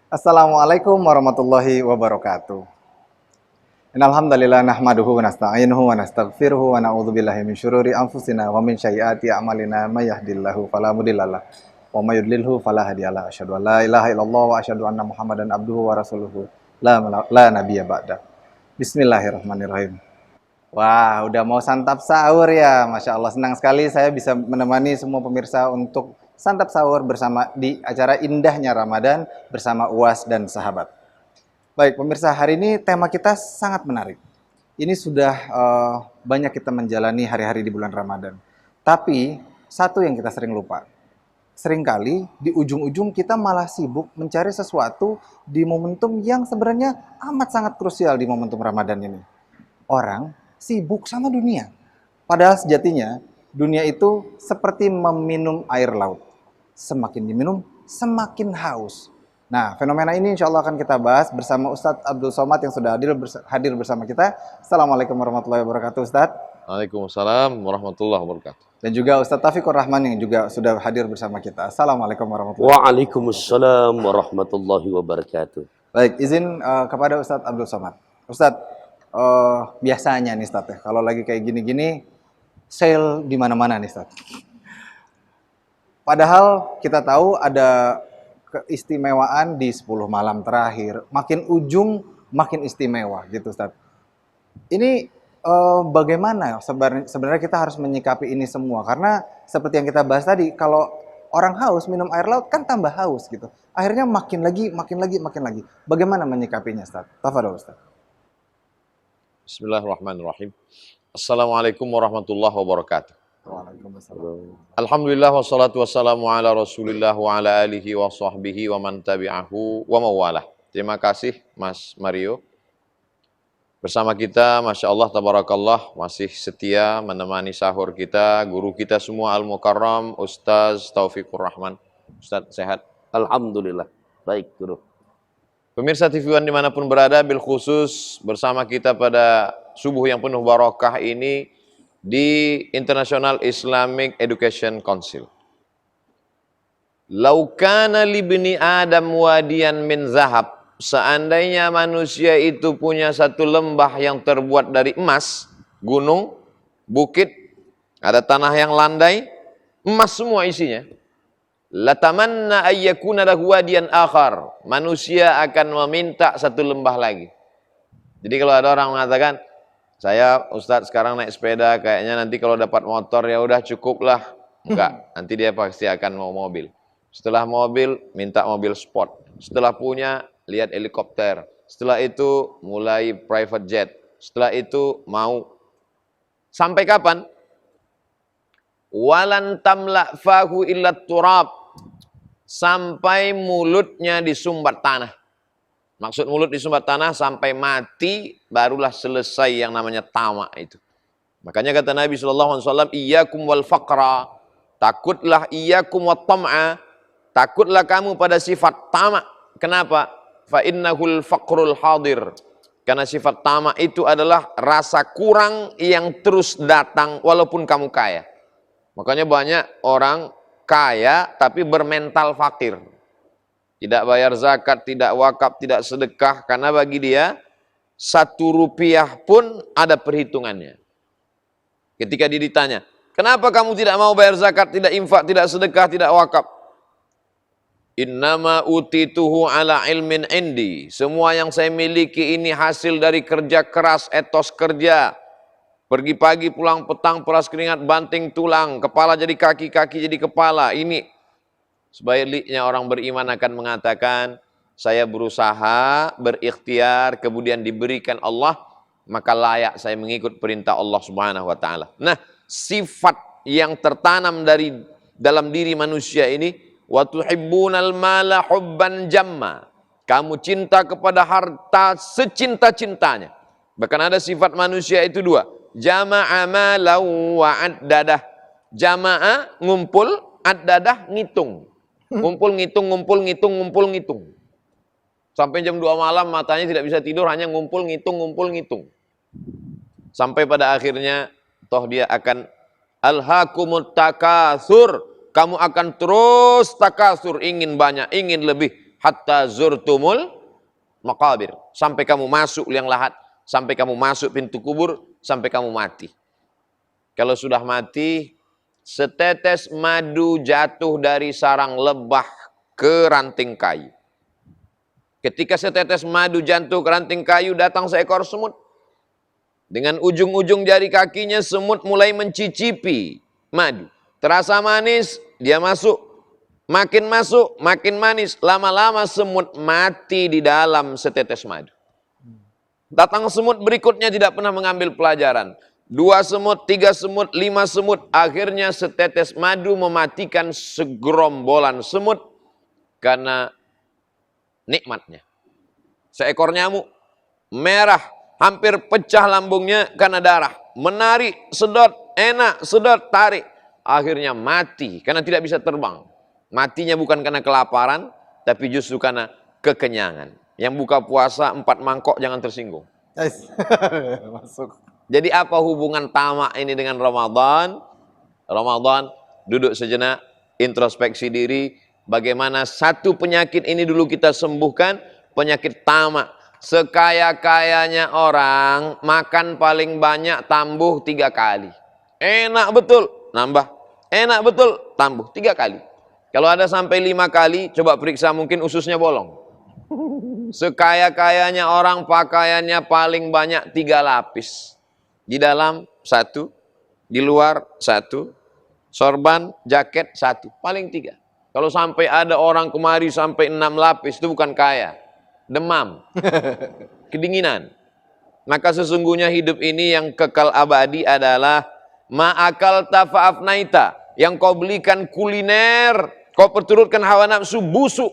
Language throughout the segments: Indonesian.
Assalamualaikum warahmatullahi wabarakatuh. Innal hamdalillah nahmaduhu wa nasta'inuhu wa nastaghfiruhu wa na'udzubillahi min syururi anfusina wa min sayyiati a'malina may yahdihillahu fala mudhillalah wa may yudlilhu fala hadiyalah. Asyhadu an la ilaha illallah wa asyhadu anna Muhammadan abduhu wa rasuluhu la nabiyya ba'da. Bismillahirrahmanirrahim. Wah, udah mau santap sahur ya. Masya Allah, senang sekali saya bisa menemani semua pemirsa untuk santap sahur bersama di acara indahnya Ramadan bersama UAS dan sahabat. Baik, pemirsa, hari ini tema kita sangat menarik. Ini sudah banyak kita menjalani hari-hari di bulan Ramadan. Tapi, satu yang kita sering lupa. Seringkali di ujung-ujung kita malah sibuk mencari sesuatu di momentum yang sebenarnya amat sangat krusial di momentum Ramadan ini. Orang sibuk sama dunia. Padahal sejatinya, dunia itu seperti meminum air laut. Semakin diminum, semakin haus. Nah, fenomena ini insya Allah akan kita bahas bersama Ustadz Abdul Somad yang sudah hadir bersama kita. Assalamualaikum warahmatullahi wabarakatuh, Ustadz. Waalaikumsalam warahmatullahi wabarakatuh. Dan juga Ustadz Taufikur Rahman yang juga sudah hadir bersama kita. Assalamualaikum warahmatullahi wabarakatuh. Waalaikumsalam warahmatullahi wabarakatuh. Baik, izin kepada Ustadz Abdul Somad. Ustadz, biasanya nih Ustadz ya, kalau lagi kayak gini-gini, sale di mana-mana nih Ustadz. Padahal kita tahu ada keistimewaan di 10 malam terakhir. Makin ujung, makin istimewa gitu Ustadz. Ini bagaimana sebenarnya kita harus menyikapi ini semua? Karena seperti yang kita bahas tadi, kalau orang haus minum air laut kan tambah haus gitu. Akhirnya makin lagi. Bagaimana menyikapinya Ustadz? Tafadhol Ustadz. Bismillahirrahmanirrahim. Assalamualaikum warahmatullahi wabarakatuh. Waalaikumsalam. Alhamdulillah wassalatu wassalamu ala Rasulillah wa ala alihi wa sahbihi wa man tabi'ahu wa mawalah. Terima kasih Mas Mario. Bersama kita, Masya Allah, Tabarakallah, masih setia menemani sahur kita, guru kita semua Al-Mukarram, Ustaz Taufikur Rahman. Ustaz, sehat? Alhamdulillah. Baik, guru. Pemirsa TV One dimanapun berada, bil khusus bersama kita pada subuh yang penuh barokah ini di International Islamic Education Council. Laukana libni Adam wadiyan min zahab. Seandainya manusia itu punya satu lembah yang terbuat dari emas, gunung, bukit, ada tanah yang landai, emas semua isinya. Latamanna ayyakuna lahu wadiyan akhar. Manusia akan meminta satu lembah lagi. Jadi kalau ada orang mengatakan, saya Ustadz sekarang naik sepeda, kayaknya nanti kalau dapat motor ya udah cukup lah. Enggak, nanti dia pasti akan mau mobil. Setelah mobil, minta mobil sport. Setelah punya, lihat helikopter. Setelah itu mulai private jet. Setelah itu mau sampai kapan? Walan tamla fahu illa turab. Sampai mulutnya disumbat tanah. Maksud mulut disumbat tanah sampai mati barulah selesai yang namanya tamak itu. Makanya kata Nabi SAW, iyyakum wal faqra. Takutlah iyyakum wat tam'a. Takutlah kamu pada sifat tamak. Kenapa? Fa innahul faqrul hadir. Karena sifat tamak itu adalah rasa kurang yang terus datang walaupun kamu kaya. Makanya banyak orang kaya tapi bermental fakir. Tidak bayar zakat, tidak wakaf, tidak sedekah. Karena bagi dia, 1 rupiah pun ada perhitungannya. Ketika dia ditanya, kenapa kamu tidak mau bayar zakat, tidak infak, tidak sedekah, tidak wakaf? Innama utituhu ala ilmin indi. Semua yang saya miliki ini hasil dari kerja keras, etos kerja. Pergi pagi, pulang petang, peras keringat, banting tulang, kepala jadi kaki, kaki jadi kepala. Ini sebaliknya orang beriman akan mengatakan, saya berusaha, berikhtiar, kemudian diberikan Allah, maka layak saya mengikut perintah Allah Subhanahu wa Ta'ala. Nah, sifat yang tertanam dari dalam diri manusia ini, wa tuhibbunal mala hubban jamma. Kamu cinta kepada harta secinta-cintanya. Bahkan ada sifat manusia itu 2. Jama'a malau wa addadah. Jama'a ngumpul, addadah ngitung. Ngumpul ngitung, ngumpul ngitung, ngumpul ngitung. Sampai jam 2 malam matanya tidak bisa tidur, hanya ngumpul ngitung, ngumpul ngitung. Sampai pada akhirnya toh dia akan alhaakumut takatsur. Kamu akan terus takasur, ingin banyak, ingin lebih. hatta zurtumul maqabir. Sampai kamu masuk liang lahat, sampai kamu masuk pintu kubur, sampai kamu mati. Kalau sudah mati, setetes madu jatuh dari sarang lebah ke ranting kayu. Ketika setetes madu jatuh ke ranting kayu, datang seekor semut. Dengan ujung-ujung jari kakinya, semut mulai mencicipi madu. Terasa manis, dia masuk. Makin masuk, makin manis. Lama-lama semut mati di dalam setetes madu. Datang semut berikutnya tidak pernah mengambil pelajaran. 2 semut, 3 semut, 5 semut. Akhirnya setetes madu mematikan segerombolan semut karena nikmatnya. Seekor nyamuk merah, hampir pecah lambungnya karena darah. Menarik, sedot, enak, sedot, tarik. Akhirnya mati karena tidak bisa terbang. Matinya bukan karena kelaparan, tapi justru karena kekenyangan. Yang buka puasa 4 mangkok jangan tersinggung. Masuk. Jadi apa hubungan tamak ini dengan Ramadan? Ramadan, duduk sejenak, introspeksi diri. Bagaimana satu penyakit ini dulu kita sembuhkan, penyakit tamak. Sekaya-kayanya orang, makan paling banyak tambuh 3 kali. Enak betul, nambah. Enak betul, tambuh 3 kali. Kalau ada sampai 5 kali, coba periksa mungkin ususnya bolong. Sekaya-kayanya orang pakaiannya paling banyak 3 lapis. Di dalam 1, di luar 1, sorban, jaket 1, paling 3. Kalau sampai ada orang kemari sampai 6 lapis, itu bukan kaya. Demam, kedinginan. Maka sesungguhnya hidup ini yang kekal abadi adalah ma'akal tafa'afnaita. Yang kau belikan kuliner, kau perturutkan hawa nafsu busuk.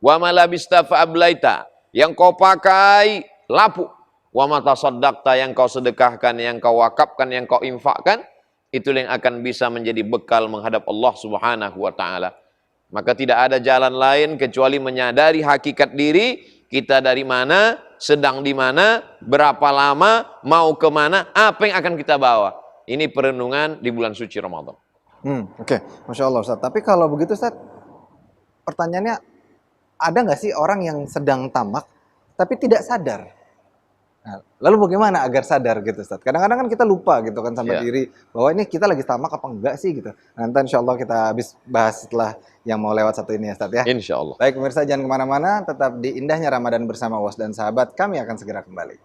Wa malabista fa'ablaita. Yang kau pakai lapuk. Wa matasaddaqta, yang kau sedekahkan, yang kau wakafkan, yang kau infakkan, itulah yang akan bisa menjadi bekal menghadap Allah Subhanahu wa taala. Maka tidak ada jalan lain kecuali menyadari hakikat diri, kita dari mana, sedang di mana, berapa lama, mau kemana, apa yang akan kita bawa. Ini perenungan di bulan suci Ramadan. Oke. Masya Allah Ustaz. Tapi kalau begitu Ustaz, pertanyaannya, ada nggak sih orang yang sedang tamak tapi tidak sadar? Nah, lalu bagaimana agar sadar gitu Ustaz? Kadang-kadang kan kita lupa gitu kan sama diri bahwa ini kita lagi tamak apa enggak sih gitu. Nanti insya Allah kita habis bahas setelah yang mau lewat satu ini ya Ustaz ya. Insya Allah. Baik pemirsa, jangan kemana-mana, tetap di indahnya Ramadan bersama Uwas dan sahabat. Kami akan segera kembali.